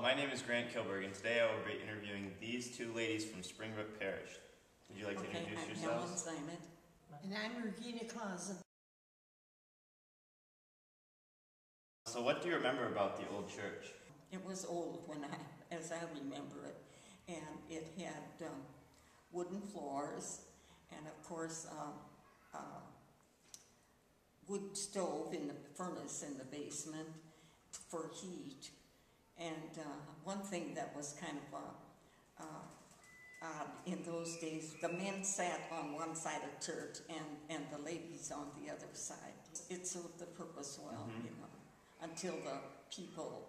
my name is Grant Kilberg, and today I will be interviewing these two ladies from Springbrook Parish. Would you like to introduce yourselves? I'm Helen Simon. And I'm Regina Clausen. So what do you remember about the old church? It was old as I remember it, and it had wooden floors, and of course wood stove in the furnace in the basement for heat. And one thing that was kind of odd in those days, the men sat on one side of church and the ladies on the other side. It served the purpose well, until the people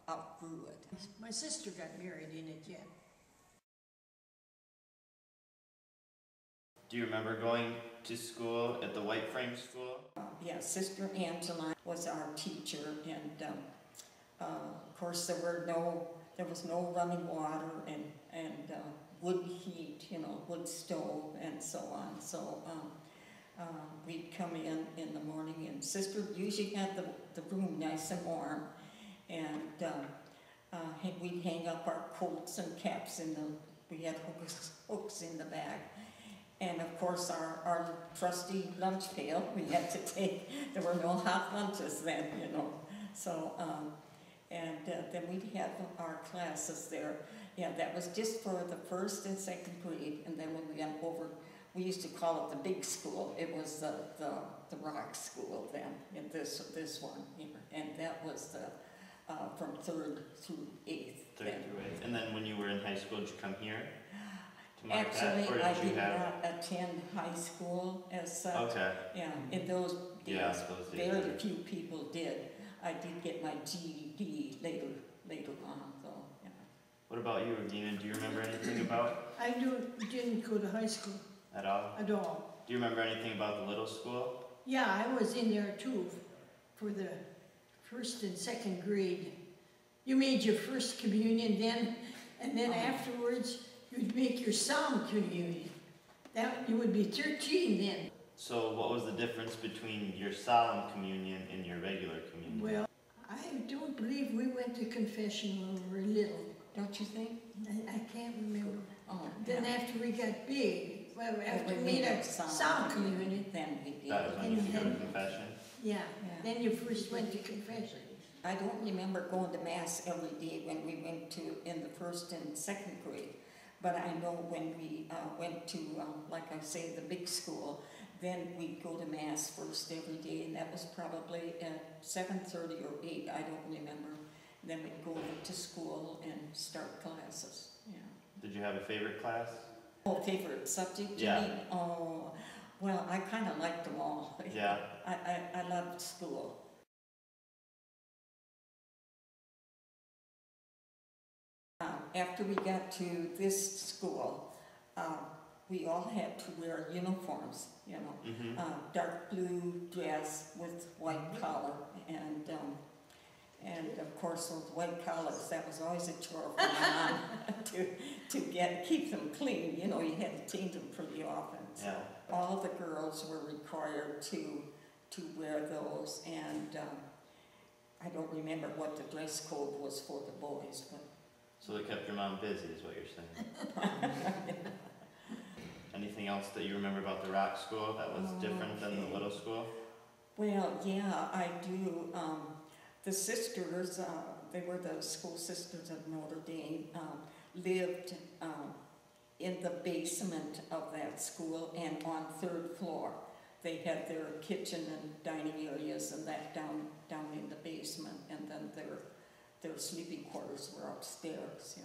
outgrew it. My sister got married in it yet. Do you remember going to school at the White Frame School? Yeah, Sister Angela was our teacher, and of course there was no running water and wood heat, wood stove and so on. So we'd come in the morning, and Sister usually had the room nice and warm, and we'd hang up our coats and caps we had hooks in the back. And of course our trusty lunch pail we had to take. There were no hot lunches then, So, then we'd have our classes there. Yeah, that was just for the first and second grade. And then when we went over, we used to call it the big school. It was the rock school then, in this one here. And that was from 3rd through 8th. 3rd through 8th. And then when you were in high school, did you come here? Actually, I did not attend high school as such. Okay. Yeah, in those days, very few people did. I did get my GED later on, though. Yeah. What about you, Regina? Do you remember anything about? I didn't go to high school. At all? At all. Do you remember anything about the little school? Yeah, I was in there too for the 1st and 2nd grade. You made your first communion then, and then afterwards you'd make your solemn communion. You would be 13 then. So what was the difference between your solemn communion and your regular communion? Well, I don't believe we went to confession when we were little. Don't you think? I can't remember. Oh, then after we got big, after we made our solemn communion, then we did. That was when you go to confession? Yeah, then you first went to confession. I don't remember going to Mass every day when we went in the 1st and 2nd grade. But I know when we went to, like I say, the big school, then we'd go to Mass first every day, and that was probably at 7:30 or 8, I don't remember. And then we'd go over to school and start classes, yeah. Did you have a favorite class? Oh, favorite subject, you mean? Oh, well, I kind of liked them all. Yeah. I loved school. After we got to this school, we all had to wear uniforms, dark blue dress with white collar, and of course those white collars, that was always a chore for my mom to keep them clean. You had to change them pretty often. So yeah. All the girls were required to wear those, and I don't remember what the dress code was for the boys, but. So they kept your mom busy, is what you're saying. Anything else that you remember about the rock school that was different than the little school? Well, yeah, I do. The sisters, they were the school sisters of Notre Dame, lived in the basement of that school and on 3rd floor. They had their kitchen and dining areas and that down in the basement, and then their sleeping quarters were upstairs,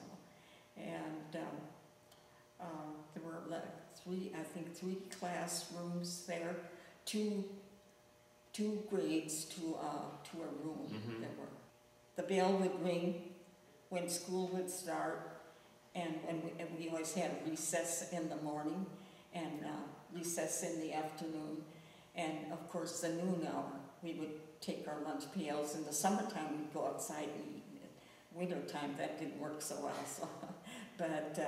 and there were like 3 classrooms there, two grades to a room. There were. The bell would ring when school would start, and we always had recess in the morning and recess in the afternoon, and of course the noon hour we would take our lunch pails. In the summertime we'd go outside and eat. Wintertime that didn't work so well, but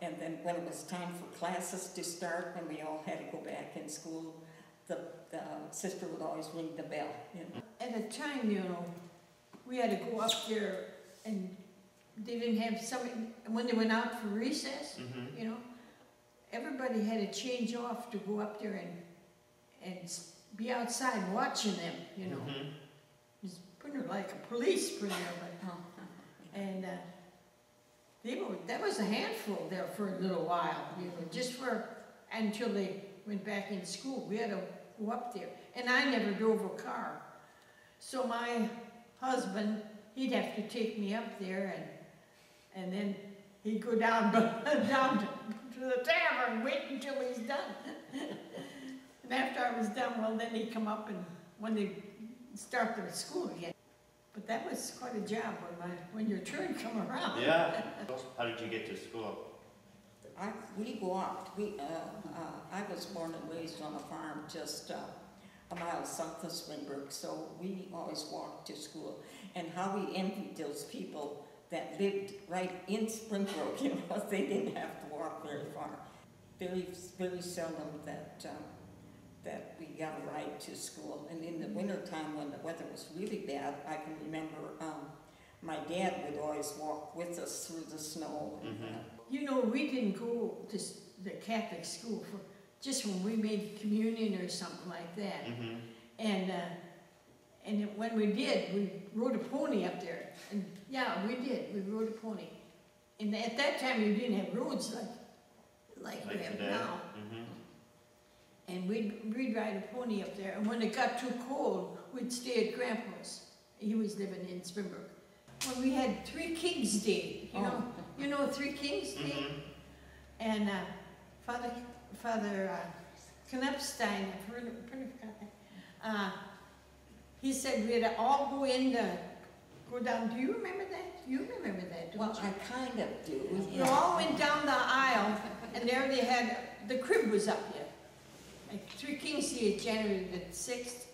and then when it was time for classes to start, when we all had to go back in school, the sister would always ring the bell. At a time, we had to go up there and they didn't have something, when they went out for recess, you know, everybody had to change off to go up there and be outside watching them, you know. It's pretty like a police pretty much. And that was a handful there for a little while, you know, just for, until they went back in school. We had to go up there. And I never drove a car. So my husband, he'd have to take me up there, and then he'd go down to the tavern and wait until he's done. And after I was done, well, then he'd come up and when they start their school again. But that was quite a job when your turn come around. Yeah. How did you get to school? We walked. I was born and raised on a farm just a mile south of Springbrook, so we always walked to school. And how we envied those people that lived right in Springbrook, you know, they didn't have to walk very far. Very, very seldom that we got a ride to school. And in the wintertime when the weather was really bad, I can remember my dad would always walk with us through the snow. You know, we didn't go to the Catholic school for just when we made communion or something like that. And when we did, we rode a pony up there. And yeah, we did. We rode a pony. And at that time, you didn't have roads like we have today. now. And we'd ride a pony up there. And when it got too cold, we'd stay at Grandpa's. He was living in Springbrook. When we had Three Kings Day, you know Three Kings Day? And Father Knepstein, I've heard of, pretty forgot, he said we had to all go down. Do you remember that? You remember that, don't you? I kind of do. We all went down the aisle, and there they had, the crib was up here. Like Three Kings Day is January the 6th,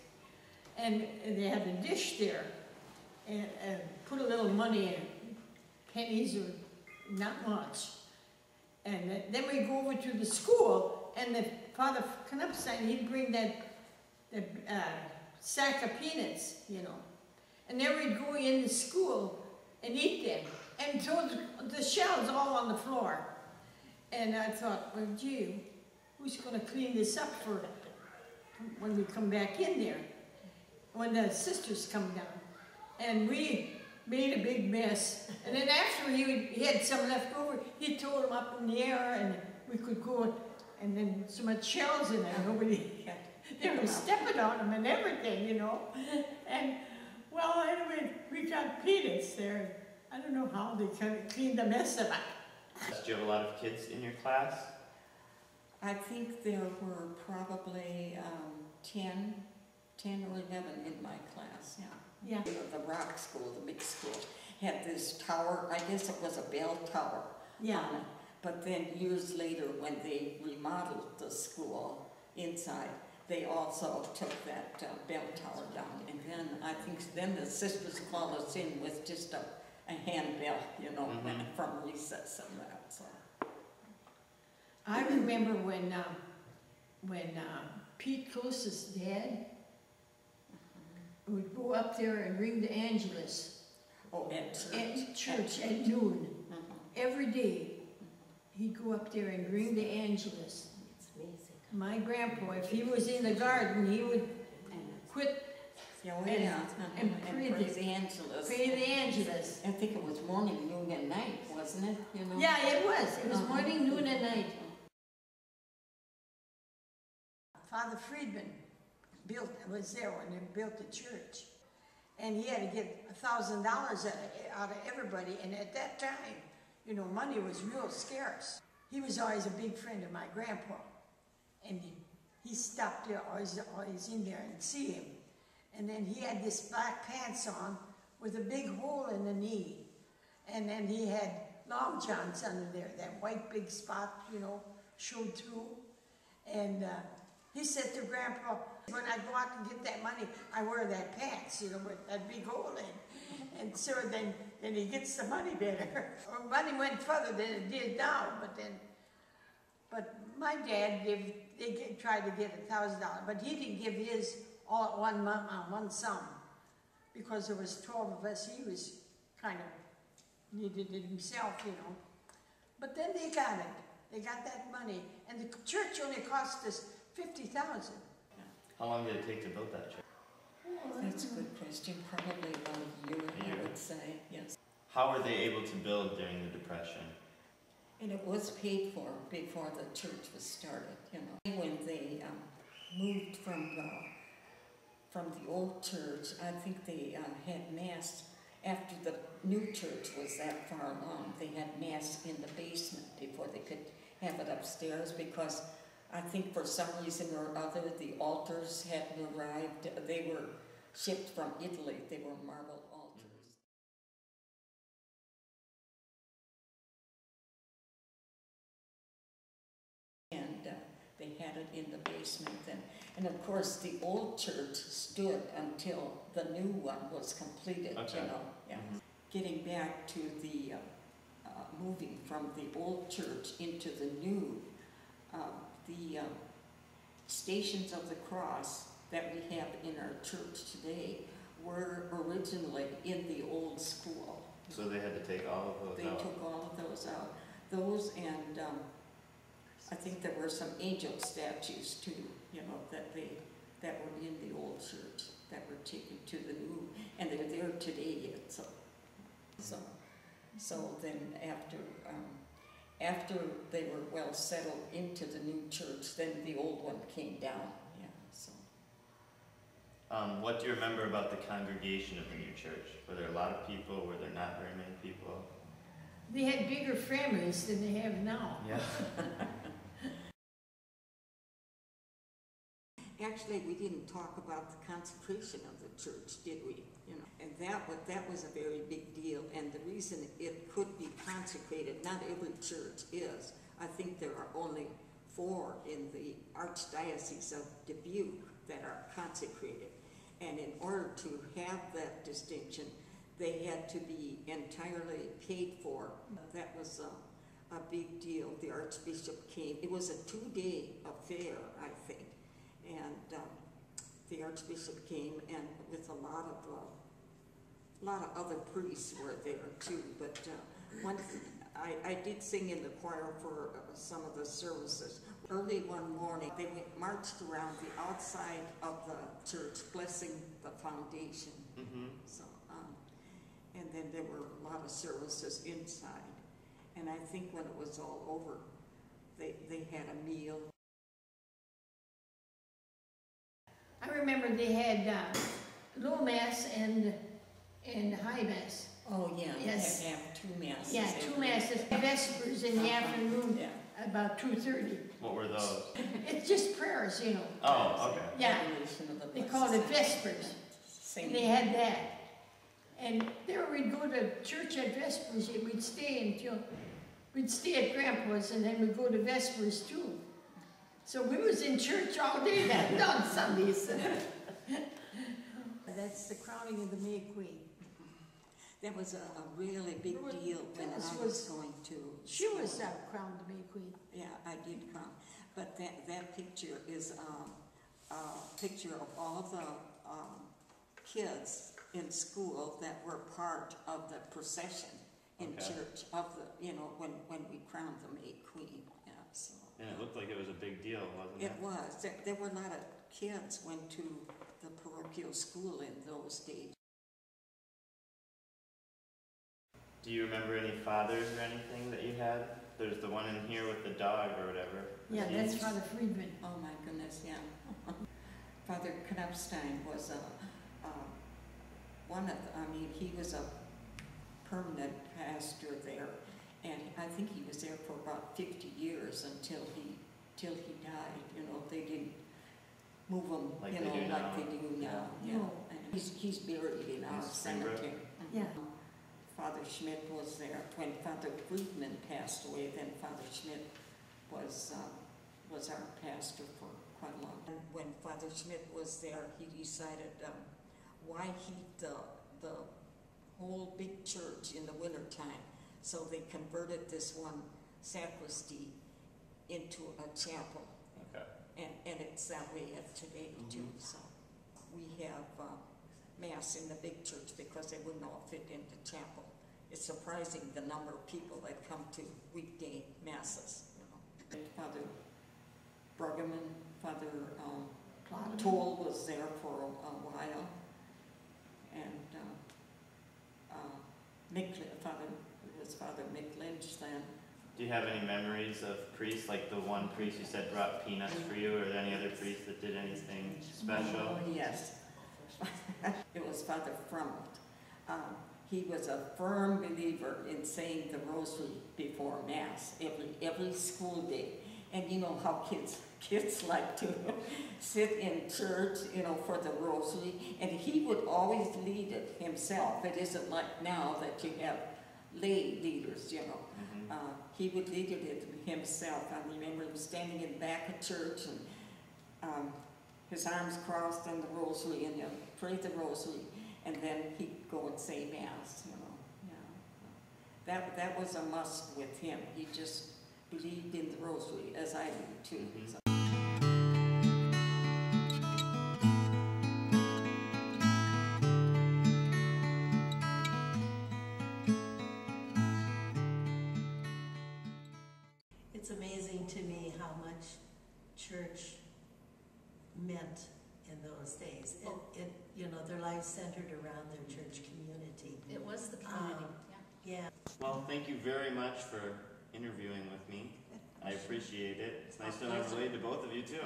and they had a dish there, and put a little money in, pennies or not much. And then we go over to the school, and the Father Knepstein, he'd bring that sack of peanuts, you know. And then we'd go in the school and eat them, and throw the shells all on the floor. And I thought, well, gee, who's going to clean this up for when we come back in there? When the sisters come down. And we made a big mess. And then after he had some left over, he threw them up in the air, and we could go, and then so much shells in there, they were stepping on them and everything, you know. And, well, anyway, we got peanuts there. I don't know how they kind of cleaned the mess up. Do you have a lot of kids in your class? I think there were probably 10 or 11 in my class, Yeah. The rock school, the big school, had this tower, I guess it was a bell tower Yeah. on it. But then years later, when they remodeled the school inside, they also took that bell tower down. And then I think then the sisters called us in with just a handbell, you know, from recess and that. So I remember when Pete Cose's dad would go up there and ring the Angelus at church at noon. Every day, he'd go up there and ring the Angelus. My grandpa, if he was in the garden, he would quit and pray the Angelus. Pray the Angelus. I think it was morning, noon, and night, wasn't it? You know? Yeah, it was. It was morning, noon, and night. Father Friedman was there when they built the church. And he had to get $1,000 out of everybody. And at that time, you know, money was real scarce. He was always a big friend of my grandpa. And he stopped there, always in there and see him. And then he had this black pants on with a big hole in the knee. And then he had long johns under there, that white big spot, you know, showed through. And he said to Grandpa, when I go out and get that money, I wear that pants, you know, with that big hole in. And so then he gets the money better. Or money went further than it did now, but my dad tried to get $1,000, but he didn't give his all at one sum, because there was 12 of us. He was kind of needed it himself, you know. But then they got it. They got that money, and the church only cost us $50,000. How long did it take to build that church? That's a good question. Probably about a year, A year. I would say, yes. How were they able to build during the Depression? And it was paid for before the church was started, you know. When they moved from the old church, I think they had mass after the new church was that far along. They had mass in the basement before they could have it upstairs, because I think for some reason or other the altars hadn't arrived. They were shipped from Italy. They were marble altars. And they had it in the basement then. And of course the old church stood until the new one was completed, Okay. you know. Yeah. Getting back to the moving from the old church into the new, the Stations of the Cross that we have in our church today were originally in the old school. So they had to take all of those They out? took all of those out. Those and I think there were some angel statues too, you know, that were in the old church that were taken to the new, and they're there today yet. So then after they were well settled into the new church, then the old one came down. Yeah. So. What do you remember about the congregation of the new church? Were there a lot of people? Were there not very many people? They had bigger families than they have now. Yeah. Actually, we didn't talk about the consecration of the church, did we? You know, and that was a very big deal. And the reason it could be consecrated, not every church is. I think there are only 4 in the Archdiocese of Dubuque that are consecrated. And in order to have that distinction, they had to be entirely paid for. That was a big deal. The Archbishop came. It was a 2-day affair, I think. And the Archbishop came, and with a lot of other priests were there too. But I did sing in the choir for some of the services. Early one morning, they marched around the outside of the church, blessing the foundation. Mm-hmm. So, and then there were a lot of services inside. And I think when it was all over, they had a meal. I remember they had low mass and high mass. Oh, yeah, Yes. they have 2 masses. Yeah, 2 masses, vespers in the afternoon, Yeah. about 2:30. What were those? It's just prayers, you know. Oh, okay. Yeah, Revelation of the they Blessed called it Sacrament. vespers. Same. And they had that. And there we'd go to church at vespers, and we'd stay at Grandpa's, and then we'd go to vespers too. So we was in church all day that on Sundays. That's the crowning of the May Queen. That was a really big deal when Phyllis I was going to She school. was crowned the May Queen. Yeah, I did come. But that picture is a picture of all the kids in school that were part of the procession in Okay. church of the, you know, when we crowned the May Queen. Yeah, so. And it looked like it was a big deal, wasn't it? It was. There were a lot of kids went to the parochial school in those days. Do you remember any fathers or anything that you had? There's the one in here with the dog or whatever. Yeah, that's Father Friedman. Oh my goodness, yeah. Father Knapstein was he was a permanent pastor there, and I think he was there for about 50 years until he died. You know, they didn't move him, Like you they know, do now. like they do now. Yeah. No. And he's buried in our In Springbrook? cemetery. Yeah. Father Schmidt was there. When Father Friedman passed away, then Father Schmidt was our pastor for quite a long time. When Father Schmidt was there, he decided why heat the whole big church in the wintertime. So they converted this one sacristy into a chapel. Okay. And it's that way today too. So we have Mass in the big church because they wouldn't all fit in the chapel. it's surprising the number of people that come to weekday masses, you know. And Father Bruggeman, Father Toll was there for a while, and Father Mick Lynch then. Do you have any memories of priests, like the one priest you said brought peanuts for you, or are there any other priests that did anything special? Oh, yes. It was Father Frummelt. He was a firm believer in saying the rosary before Mass every school day. And you know how kids like to sit in church, you know, for the rosary, and he would always lead it himself. It isn't like now that you have lay leaders, you know. Mm-hmm. He would lead it himself. I remember him standing in the back of church and his arms crossed on the rosary, and he'd pray the rosary, and then he'd go and say Mass, you know. Yeah. That was a must with him. He just believed in the rosary, as I do too. Mm-hmm. So. It's amazing to me how much church meant in those days. You know, their lives centered around their church community. It was the community, Yeah. Well, thank you very much for interviewing with me. I appreciate it. It's nice to know I've related to both of you too.